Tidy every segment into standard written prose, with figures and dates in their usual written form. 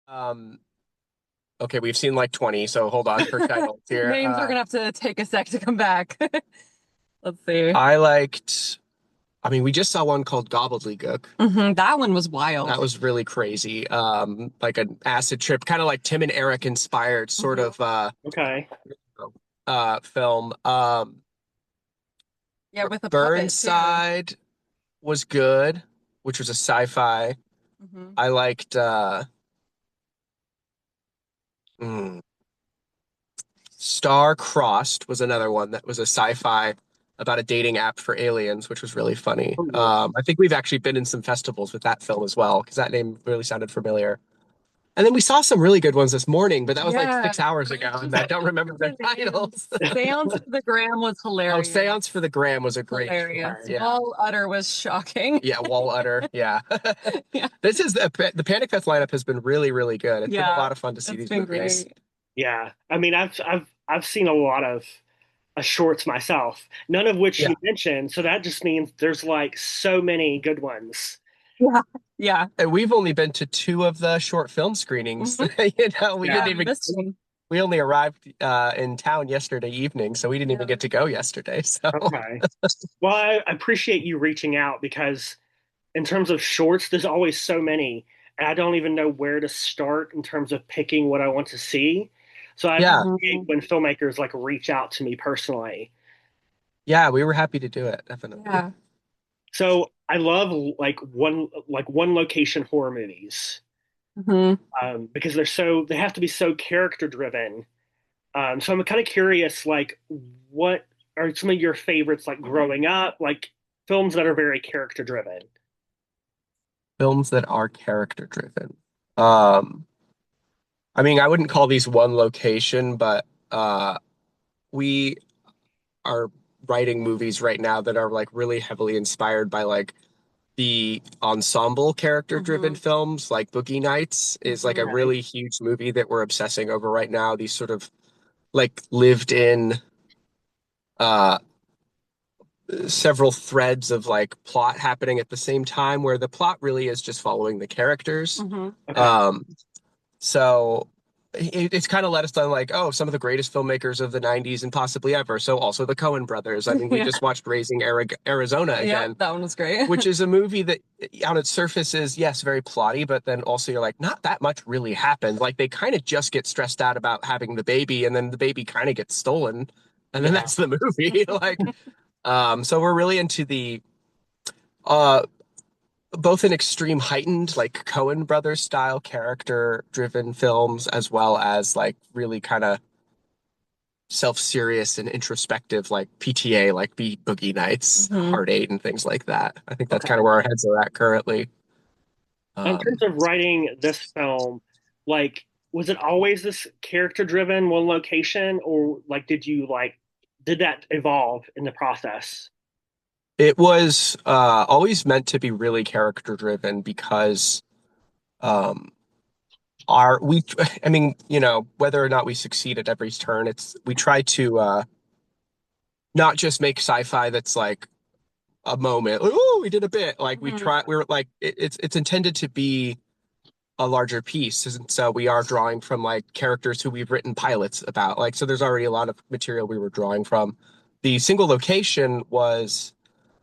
Um, okay, we've seen like 20, so hold on for titles here. Names are gonna have to take a sec to come back. Let's see. I liked, I mean, we just saw one called Gobbledygook. That one was wild. That was really crazy. Like an acid trip, kind of like Tim and Eric inspired sort hmm of Okay. film. Yeah, with a puppet too. Burnside was good, which was a sci-fi. hmm I liked mm, Star Crossed was another one that was a sci-fi about a dating app for aliens, which was really funny. Ooh. I think we've actually been in some festivals with that film as well, because that name really sounded familiar. And then we saw some really good ones this morning, but that was like Yeah. 6 hours ago, and I don't remember their The names. titles. Seance for the Gram was Oh, hilarious. Seance for the Gram was a great Hilarious. try. Yeah. Wall Utter was shocking. Yeah, Wall Udder. Yeah. Yeah. This is the Panic Fest lineup has been really, really good. It's been a Yeah. lot of fun to see It's these been movies. great. Yeah. I mean, I've seen a lot of shorts myself, none of which Yeah. you mentioned. So that just means there's like so many good ones. Yeah. Yeah. And we've only been to two of the short film screenings. hmm We Yeah, didn't we even missed one. we only arrived in town yesterday evening, so we didn't even Yeah. get to go yesterday. So Okay. Well, I appreciate you reaching out because in terms of shorts, there's always so many, and I don't even know where to start in terms of picking what I want to see. So I yeah, appreciate Mhm. when filmmakers like reach out to me personally. yeah, we were happy to do it, definitely. Yeah. So I love like one location horror movies hmm because they have to be so character driven. So I'm kind of curious, like what are some of your favorites like growing up, like films that are very character driven? Films that are character driven. Um, I mean, I wouldn't call these one location, but we are writing movies right now that are like really heavily inspired by like the ensemble character driven hmm films. Like Boogie Nights is like a hmm Okay. really huge movie that we're obsessing over right now. These sort of like lived in uh several threads of like plot happening at the same time where the plot really is just following the characters. hmm Okay. Um so it's kind of let us down like, oh, some of the greatest filmmakers of the 90s and possibly ever. So also the Coen brothers. I mean, we Yeah. just watched Arizona Yep, again, that one was great. which is a movie that on its surface is, yes, very plotty, but then also you're like, not that much really happened. Like they kind of just get stressed out about having the baby, and then the baby kind of gets stolen, and then Yeah. that's the movie. Like, so we're really into the uh both an extreme heightened like Coen brothers style character driven films as well as like really kind of self-serious and introspective like PTA like Boogie Nights, hmm Heart Eight and things like that. I think that's kind of Okay. where our heads are at currently. In terms Um, of writing this film, like, was it always this character driven, one location, or like, did that evolve in the process? it was always meant to be really character driven because um, our we I mean, you know, whether or not we succeed at every turn, it's we try to not just make sci-fi that's like a moment. Oh, we did a bit. Like hmm we're like it's intended to be a larger piece. And so we are drawing from like characters who we've written pilots about. Like so there's already a lot of material we were drawing from. The single location was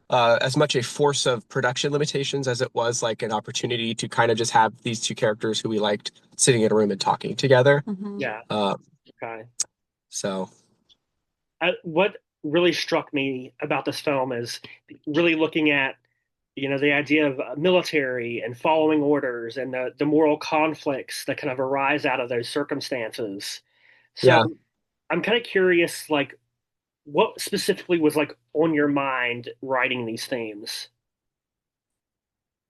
as much a force of production limitations as it was like an opportunity to kind of just have these two characters who we liked sitting in a room and talking together. hmm Yeah. Um, Okay. so What really struck me about this film is really looking at, the idea of military and following orders and the moral conflicts that kind of arise out of those circumstances. So yeah, I'm kind of curious, like, what specifically was like on your mind writing these themes?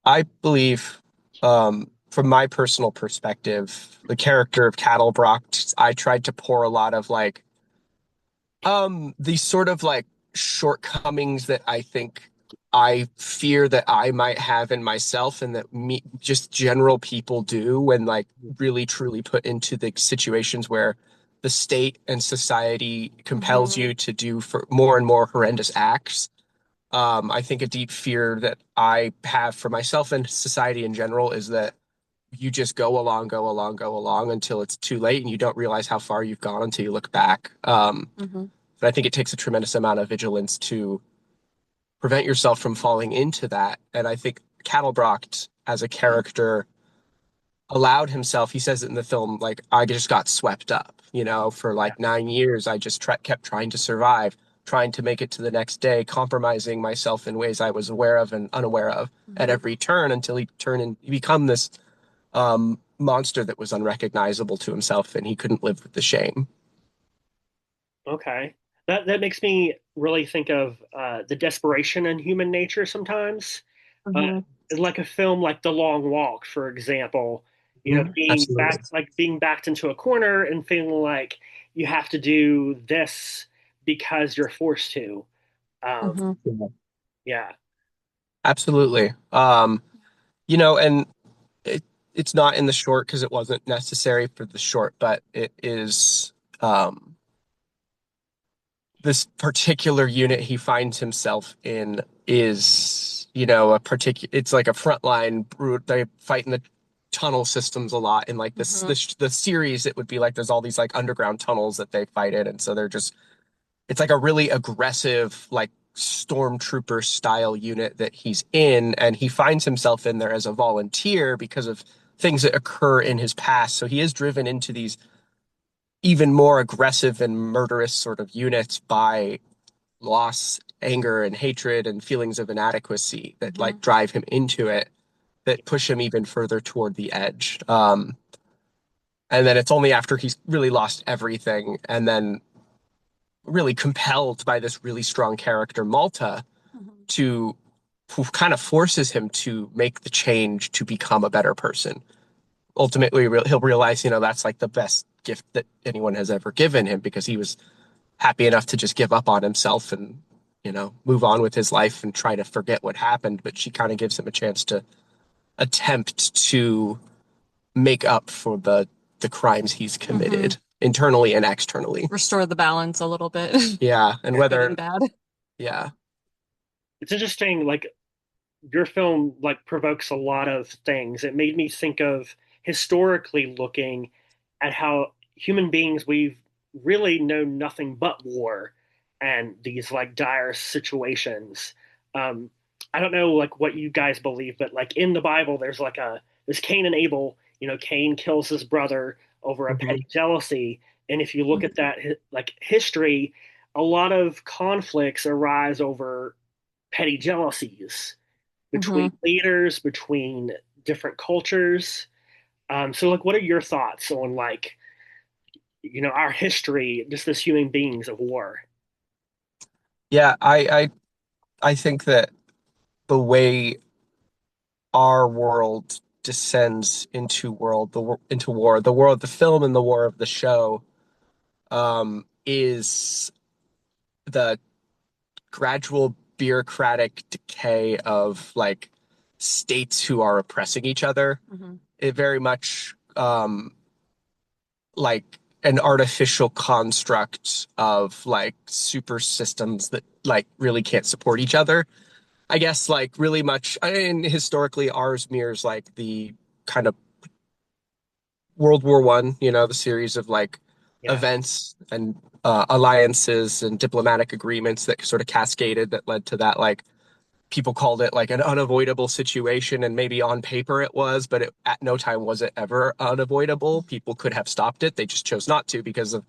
I believe from my personal perspective, the character of Cattle Brock, I tried to pour a lot of like these sort of like shortcomings that I think I fear that I might have in myself and that me just general people do when like really truly put into the situations where the state and society compels hmm you to do for more and more horrendous acts. I think a deep fear that I have for myself and society in general is that you just go along, go along, go along until it's too late and you don't realize how far you've gone until you look back. Hmm. But I think it takes a tremendous amount of vigilance to prevent yourself from falling into that. And I think Cattlebrocht as a character allowed himself, he says it in the film, like, I just got swept up, for Yeah. like 9 years. I just kept trying to survive, trying to make it to the next day, compromising myself in ways I was aware of and unaware of at Hmm. every turn until he turned and become this monster that was unrecognizable to himself and he couldn't live with the shame. Okay. That makes me really think of the desperation in human nature sometimes. Uh, Hmm. like a film like The Long Walk, for example, Absolutely. being backed into a corner and feeling like you have to do this because you're forced to. Um, Hmm. Yeah. yeah. Absolutely. And it, it's not in the short because it wasn't necessary for the short, but it is this particular unit he finds himself in is, a particular, it's like a frontline brute. They fight in the tunnel systems a lot. In like Hmm. the series, it would be like there's all these like underground tunnels that they fight in. And so it's like a really aggressive, like stormtrooper style unit that he's in. And he finds himself in there as a volunteer because of things that occur in his past. So he is driven into these even more aggressive and murderous sort of units by loss, anger, and hatred and feelings of inadequacy that Hmm. like drive him into it, that push him even further toward the edge. And then it's only after he's really lost everything and then really compelled by this really strong character, Malta, Hmm. to who kind of forces him to make the change to become a better person. Ultimately, he'll realize, that's like the best gift that anyone has ever given him because he was happy enough to just give up on himself and move on with his life and try to forget what happened, but she kind of gives him a chance to attempt to make up for the crimes he's Hmm. committed internally and externally. Restore the balance a little bit, Yeah, and good whether and bad. yeah. It's interesting, like your film like provokes a lot of things. It made me think of historically looking at how human beings we've really known nothing but war and these like dire situations. Um, I don't know like what you guys believe, but like in the Bible, there's like a this Cain and Abel. Cain kills his brother over a Mhm. petty jealousy, and if you look at Hmm. that like history, a lot of conflicts arise over petty jealousies between Hmm. leaders, between different cultures. So, like, what are your thoughts on like our history, just as human beings of war? Yeah, I think that the way our world descends into war, the war of the film and the war of the show, is the gradual bureaucratic decay of like states who are oppressing each other. Hmm. It very much like an artificial construct of like super systems that like really can't support each other. I guess like really much, I mean, historically ours mirrors like the kind of World War One, the series of like Yeah, events and alliances and diplomatic agreements that sort of cascaded that led to that. Like people called it like an unavoidable situation, and maybe on paper it was, but at no time was it ever unavoidable. People could have stopped it; they just chose not to because of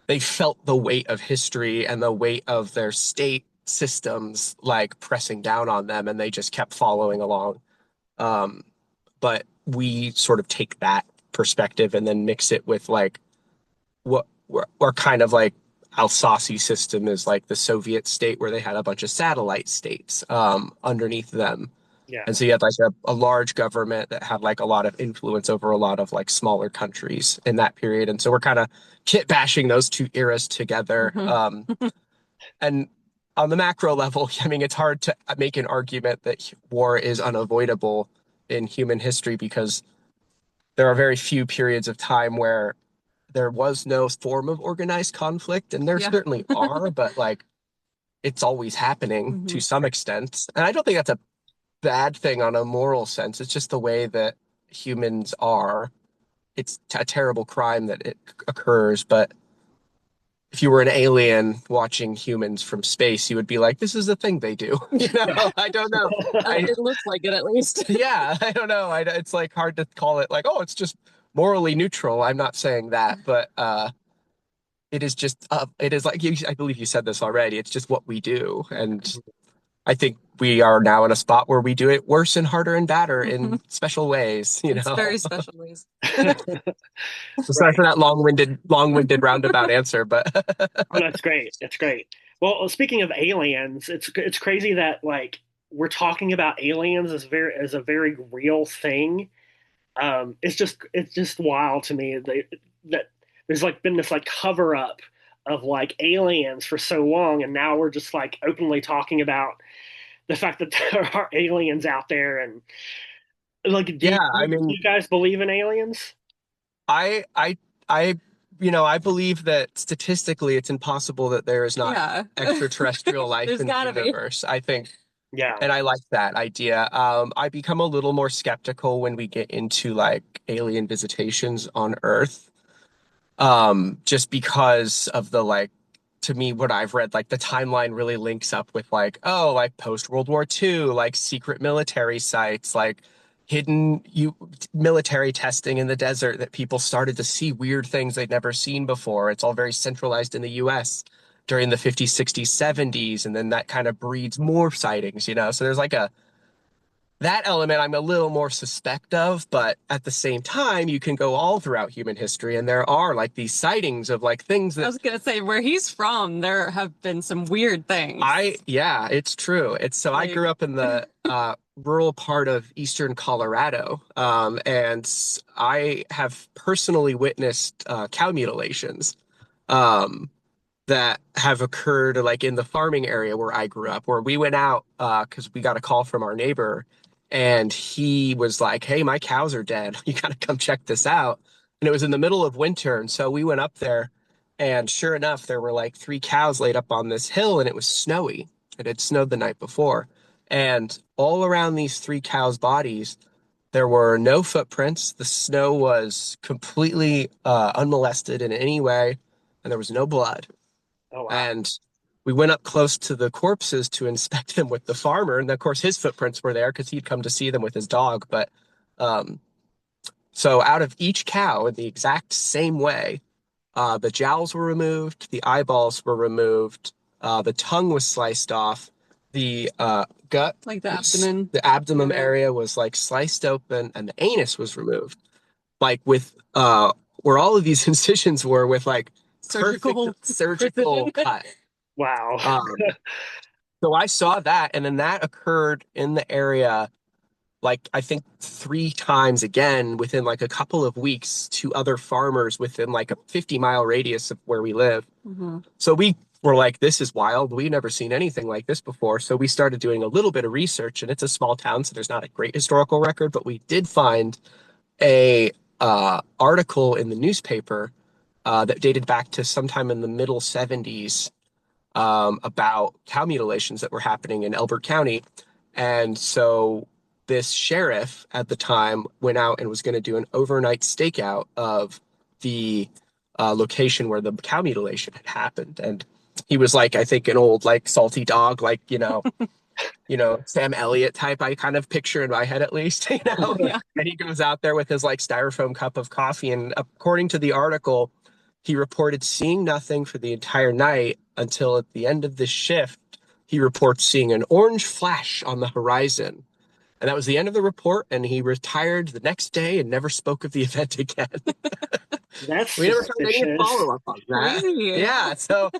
they felt the weight of history and the weight of their state systems like pressing down on them, and they just kept following along. Um, but we sort of take that perspective and then mix it with like what we're kind of like Alsace system is like the Soviet state where they had a bunch of satellite states underneath them. yeah, And so you had like a large government that had like a lot of influence over a lot of like smaller countries in that period. And so we're kind of kit bashing those two eras together. Hmm. And on the macro level, I mean, it's hard to make an argument that war is unavoidable in human history because there are very few periods of time where there was no form of organized conflict, and there Yeah. certainly are, but like it's always happening to Hmm. some extent. And I don't think that's a bad thing on a moral sense. It's just the way that humans are. It's a terrible crime that it occurs, but if you were an alien watching humans from space, you would be like, this is the thing they do. I don't know. I It looks like it at least. Yeah, I don't know. It's like hard to call it like, oh, it's just morally neutral. I'm not saying that, but it is just it is like I believe you said this already. It's just what we do, and I think we are now in a spot where we do it worse and harder and badder in special ways, It's very special ways. So sorry Right. for that long-winded roundabout answer, but Oh, that's great. That's great. Well, speaking of aliens, it's crazy that like we're talking about aliens as a very real thing. It's just wild to me that there's like been this like cover up of like aliens for so long, and now we're just like openly talking about the fact that there are aliens out there. And like, yeah, I do mean, you guys believe in aliens? I, I, I, I believe that statistically it's impossible that there is not Yeah. extraterrestrial life There's in the gotta be. universe. I think, Yeah. and I like that idea. I become a little more skeptical when we get into like alien visitations on Earth. Just because of the like, to me, what I've read, like the timeline really links up with like, oh, like post World War II, like secret military sites, like hidden military testing in the desert that people started to see weird things they'd never seen before. It's all very centralized in the US during the 50s, 60s, 70s, and then that kind of breeds more sightings. So there's like a that element I'm a little more suspect of, but at the same time, you can go all throughout human history, and there are like these sightings of like things I that was gonna say where he's from, there have been some weird things. yeah, it's true. It's so I Like, grew up in the rural part of eastern Colorado, and I have personally witnessed cow mutilations. Um, that have occurred like in the farming area where I grew up, where we went out because we got a call from our neighbor and he was like, hey, my cows are dead. You got to come check this out. And it was in the middle of winter. And so we went up there and sure enough, there were like three cows laid up on this hill and it was snowy. It had snowed the night before. And all around these three cows' bodies, there were no footprints. The snow was completely unmolested in any way, and there was no blood. Oh wow. And we went up close to the corpses to inspect them with the farmer. And of course, his footprints were there because he'd come to see them with his dog. But um, so out of each cow, in the exact same way, the jowls were removed, the eyeballs were removed, the tongue was sliced off, the gut, like the abdomen the abdomen area. area was like sliced open, and the anus was removed, like with where all of these incisions were with like perfect Surgical surgical precision. cut. Wow. Um, so I saw that, and then that occurred in the area, like I think three times again within like a couple of weeks to other farmers within like a 50-mile radius of where we live. Hmm. So we were like, this is wild. We've never seen anything like this before. So we started doing a little bit of research, and it's a small town, so there's not a great historical record, but we did find a article in the newspaper that dated back to sometime in the middle 70s about cow mutilations that were happening in Elbert County. And so this sheriff at the time went out and was going to do an overnight stakeout of the location where the cow mutilation had happened. And he was like, I think an old like salty dog, like, Sam Elliott type I kind of picture in my head at least. Yeah. And he goes out there with his like styrofoam cup of coffee. And according to the article, he reported seeing nothing for the entire night until at the end of the shift, he reports seeing an orange flash on the horizon. And that was the end of the report. And he retired the next day and never spoke of the event again. That's We never found any suspicious. follow up on that. Crazy. Yeah. So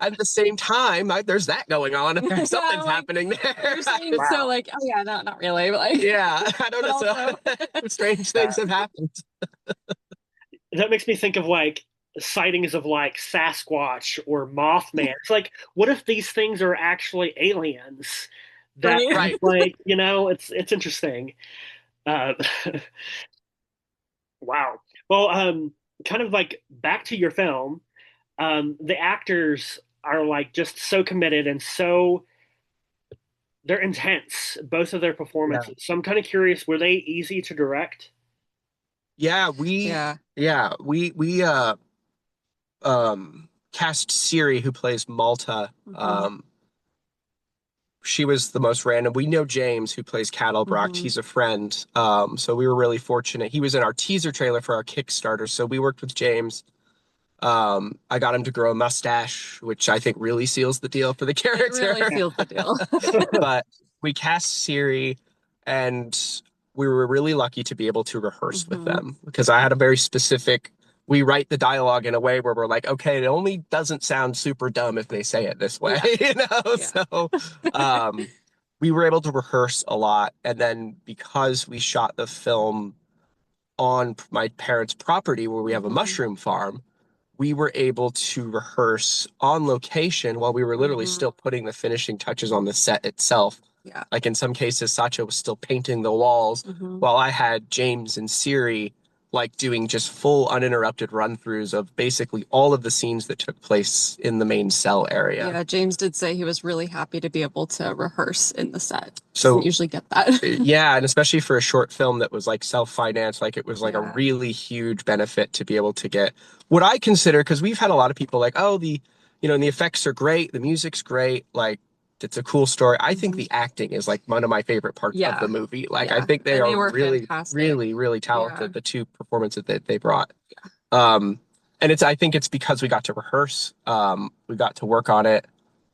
at the same time, there's that going on. Yeah, Something's like happening there. you're saying so Wow. like, oh yeah, no, not really, but like, Yeah, I don't but know. So also strange Uh, things have happened. that makes me think of like sightings of like Sasquatch or Mothman. It's like, what if these things are actually aliens that right. Right. like, it's interesting. Uh, wow. Well, kind of like back to your film, the actors are like just so committed and so they're intense, both of their Yeah. performances. So I'm kind of curious, were they easy to direct? Yeah, we Yeah. yeah, we cast Siri who plays Malta. Hmm. She was the most random. We know James who plays Cattlebrockt. Hmm. He's a friend. So we were really fortunate. He was in our teaser trailer for our Kickstarter. So we worked with James. I got him to grow a mustache, which I think really seals the deal for the It really character. seals the deal. But we cast Siri, and we were really lucky to be able to rehearse with Hmm. them because I had a very specific. We write the dialogue in a way where we're like, okay, it only doesn't sound super dumb if they say it this way, Yeah. you know? Yeah. So, um, we were able to rehearse a lot. And then because we shot the film on my parents' property where we have a Hmm. mushroom farm, we were able to rehearse on location while we were literally Hmm. still putting the finishing touches on the set itself. Yeah. Like in some cases, Sacha was still painting the walls Hmm. while I had James and Siri like doing just full uninterrupted run-throughs of basically all of the scenes that took place in the main cell area. Yeah, James did say he was really happy to be able to rehearse in the set. Doesn't So usually get that. yeah, and especially for a short film that was like self-financed, like it was like a Yeah. really huge benefit to be able to get what I consider, because we've had a lot of people like, oh, and the effects are great, the music's great, like it's a cool story. I think Hmm. the acting is like one of my favorite parts of the Yeah. movie. Like I Yeah. think they And are they were really, fantastic. really, really Yeah. talented, the two performances that they brought. Um, and I think it's because we got to rehearse, we got to work on it.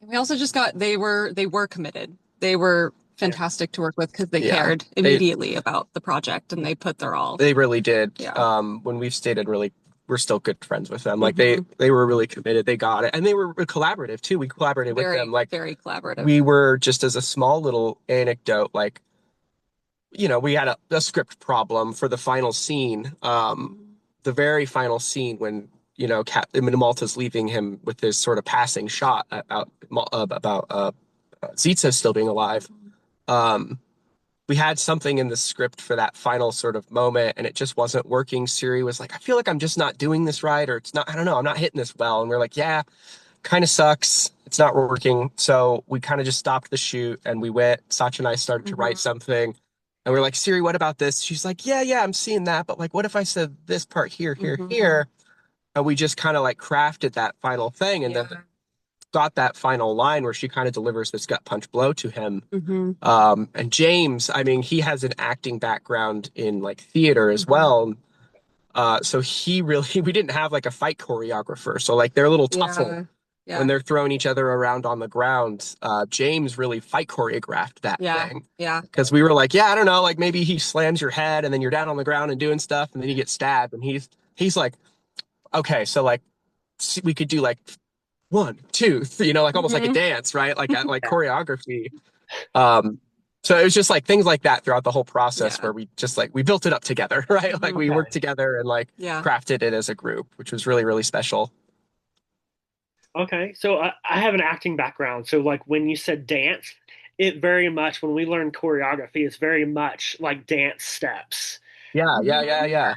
And we also just got they were committed. They were Yeah. fantastic to work with because they Yeah. cared They immediately about the project and they put their all. They really did. Yeah. When we've stayed in really, we're still good friends with them. Like they Hmm. they were really committed. They got it, and they were collaborative too. We collaborated with them. Very, Like very collaborative. we were just as a small little anecdote. Like we had a script problem for the final scene. Mhm. The very final scene when Malta's leaving him with this sort of passing shot about Zitza still being alive. Um, we had something in the script for that final sort of moment and it just wasn't working. Siri was like, I feel like I'm just not doing this right, or it's not, I don't know, I'm not hitting this well. And we're like, yeah, kind of sucks. It's not working. So we kind of just stopped the shoot and we went, Sacha and I started to write Mhm. something. And we are like, Siri, what about this? She's like, yeah, yeah, I'm seeing that. But like, what if I said this part here, here, Mhm. here? And we just kind of like crafted that final thing and then Yeah. got that final line where she kind of delivers this gut punch blow to him. Hmm. And James, I mean, he has an acting background in like theater as Hmm. well. So he really, we didn't have like a fight choreographer. So like their little tussle Yeah. when Yeah. they're throwing each other around on the ground, James really fight choreographed that Yeah. thing. Yeah. Because we were like, yeah, I don't know, like maybe he slams your head and then you're down on the ground and doing stuff and then you get stabbed. And he's like, okay, so like we could do like one, two, three, like almost like a Hmm. dance, right? Like Yeah. choreography. Um, so it was just like things like that throughout the whole process Yeah. where we just like we built it up together, right? Like Hmm. we worked Okay. together and like Yeah. crafted it as a group, which was really, really special. Okay. So I have an acting background. So like when you said dance, it very much when we learn choreography, it's very much like dance steps. Yeah, yeah, yeah, Hmm. yeah.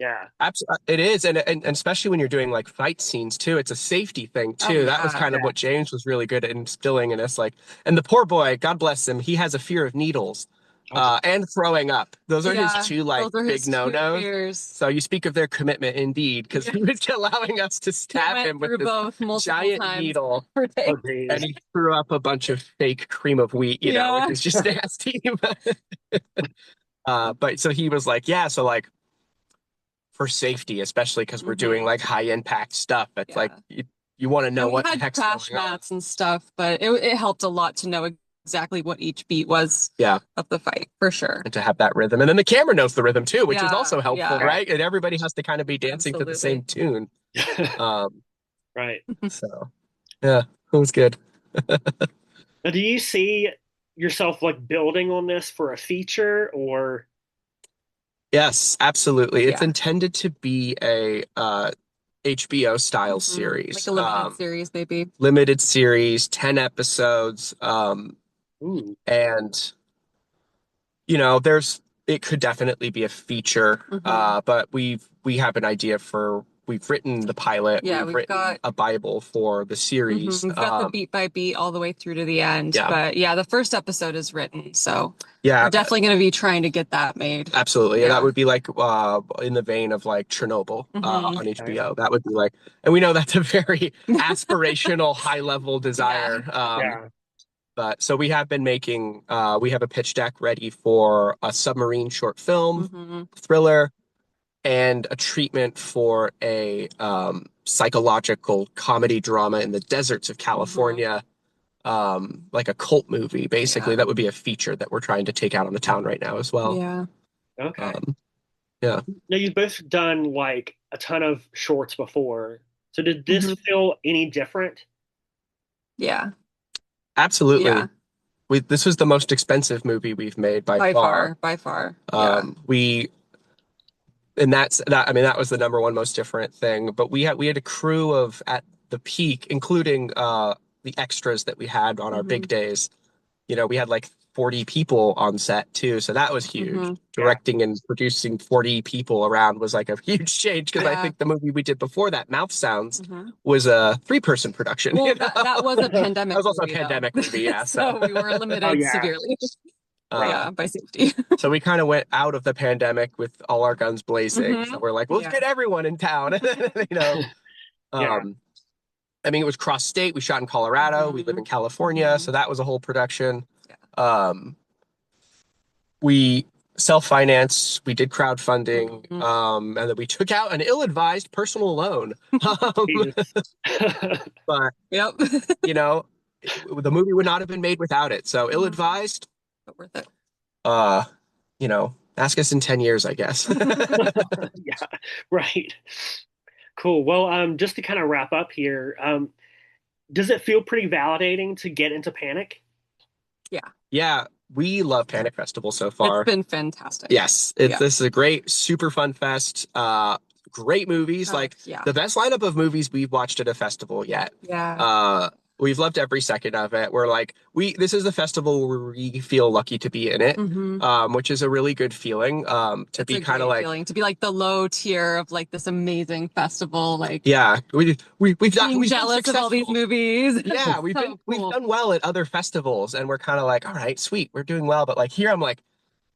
Yeah. Absolutely, it is, and especially when you're doing like fight scenes too, it's a safety thing Oh too. That was yeah. kind of what James was really good at instilling in us. Like, and the poor boy, God bless him, he has a fear of needles, Oh, God. and throwing up. Those are his Yeah. two like Those are big his two no-nos. fears. So you speak of their commitment indeed, because Yeah. he was allowing us to He stab went him with through this both multiple giant times needle, per day. Oh, geez. and he threw up a bunch of fake cream of wheat, which Yeah. is just nasty. But so he was like, yeah, so like for safety, especially because we're doing Hmm. like high impact stuff. It's like Yeah. you want to know And we what the had heck's crash going on. mats and stuff, but it helped a lot to know exactly what each beat was Yeah, of the fight, for sure. and to have that rhythm, and then the camera knows the rhythm too, which is Yeah, also helpful, yeah, Right. right? And everybody has to kind of be dancing to the same absolutely. tune. Um, Right. so yeah, it was good. Now, do you see yourself like building on this for a feature or Yes, absolutely. It's Yeah. intended to be a HBO style Like series, a limited series, maybe. limited series, 10 episodes, ooh, and it could definitely be a feature, Hmm. but we have an idea for we've written the pilot. Yeah, We've we've written got a Bible for the series. we've got the beat by beat all the way through to the end. Yeah. But yeah, the first episode is written, so Yeah, we're definitely going to be trying to get that made. absolutely. And that Yeah. would be like in the vein of like Chernobyl on Mhm. HBO. That would be like, and we know that's a very aspirational, high level desire. Yeah. But so we have been making, we have a pitch deck ready for a submarine short film, Mhm. thriller, and a treatment for a psychological comedy drama in the deserts of California, like a cult movie, basically. Yeah. That would be a feature that we're trying to take out on the town right now as well. Yeah. Okay. Yeah. Now you've both done like a ton of shorts before. So did this Mhm. feel any different? Yeah. Absolutely. Yeah. This was the most expensive movie we've made by far. By far. Yeah. We and that I mean that was the number one most different thing. But we had a crew of at the peak, including the extras that we had on our big Mhm. days. You know, we had like 40 people on set too, so that was huge. Mhm. Yeah. Directing and producing 40 people around was like a huge change because I Yeah. think the movie we did before that, Mouth Sounds, Mhm. was a 3-person production. Well, you know? that was a pandemic That was also a movie, though. pandemic movie, yeah. So we were Oh limited yeah. severely. Uh, Yeah, by safety. So we kind of went out of the pandemic with all our guns blazing. So Mhm. we're like, let's Yeah. get everyone in town. You know, Yeah. I mean, it was cross state. We shot in Colorado. We live in Mhm. California, Mhm. so that was a whole production. Yeah. We self-financed. We did crowdfunding, Mhm. and then we took out an ill-advised personal loan. Jesus. But Yep. you know, the movie would not have been made without it. So Mhm. ill-advised. But worth it. You know, ask us in 10 years, I guess. Yeah. Right. Cool. Well, just to kind of wrap up here, does it feel pretty validating to get into Panic? Yeah. Yeah, we love Panic Festival so It's far. been fantastic. Yes, Yeah. this is a great, super fun fest. Great movies, like yeah. the best lineup of movies we've watched at a festival yet. Yeah. We've loved every second of it. We're like, this is a festival where we feel lucky to be in it, Mhm. which is a really good feeling. To It's be a kind of great like, feeling to be like the low tier of like this amazing festival, like yeah, we've being been jealous of all these successful. movies. Yeah, It's we've so been we've cool. done well at other festivals, and we're kind of like, all right, sweet, we're doing well. But like here, I'm like,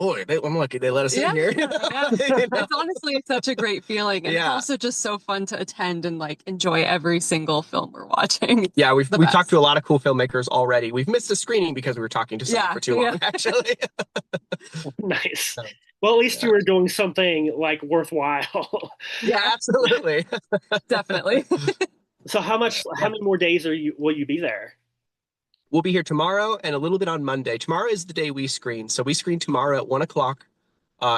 boy, I'm lucky they let us in here. You know? Yeah. You know? It's honestly such a great feeling, and it's Yeah. also just so fun to attend and like enjoy every single film we're watching. Yeah, we've The talked to a best. lot of cool filmmakers already. We've missed a screening because we were talking to someone Yeah, for too long, actually. Nice. So, Well, at least yeah. you were doing something like worthwhile. Yeah, absolutely. Definitely. So how many more days will you be there? We'll be here tomorrow and a little bit on Monday. Tomorrow is the day we screen. So we screen tomorrow at 1 o'clock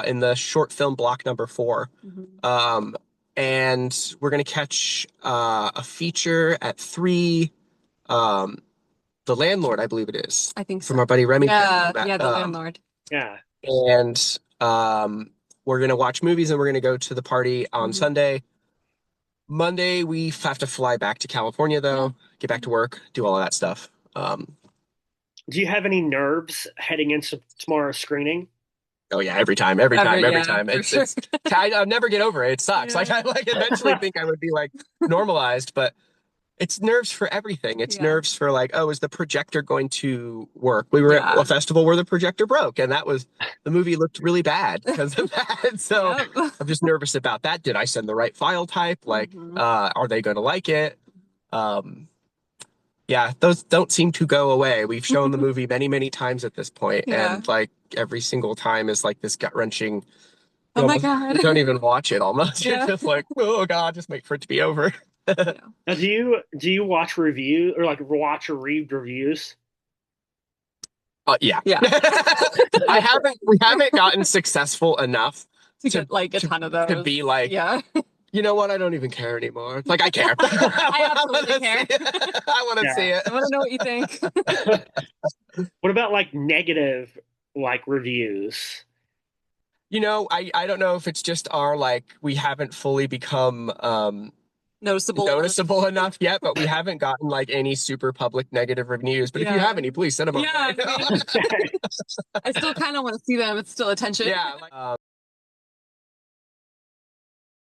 in the short film block number 4. Mhm. And we're going to catch a feature at 3. The Landlord, I believe it is, I think from so. our buddy Remington. Yeah, the landlord. Yeah. And we're going to watch movies and we're going to go to the party on Mhm. Sunday. Monday, we have to fly back to California, though, get back to work, do all of that stuff. Do you have any nerves heading into tomorrow's screening? Oh yeah, every time. Every time. For sure. I'll never get over it. It sucks. Yeah. Like I eventually think I would be like normalized, but it's nerves for everything. It's Yeah. nerves for like, oh, is the projector going to work? We were at a festival where the projector broke, and the movie looked really bad because of that. So Yep. I'm just nervous about that. Did I send the right file type? Like, Mhm. are they going to like it? Yeah, those don't seem to go away. We've shown the movie many, many times at this point, Yeah. and like every single time is like this gut-wrenching. Oh my God. Don't even watch it almost. Yeah. You're just like, oh God, just wait for it to be over. Yeah. Now, do you watch review or like watch or read reviews? Yeah. Yeah. We haven't gotten successful enough To get like a ton of those. to be like, Yeah. you know what? I don't even care anymore. It's like I care. I absolutely care. I want to Yeah. see it. I want to know what you think. What about like negative like reviews? You know, I don't know if it's just our like we haven't fully become noticeable enough yet, but we haven't gotten like any super public negative reviews. But if you Yeah. have any, please send them Yeah, over. I still kind of want to see them. It's still attention. Yeah. Like,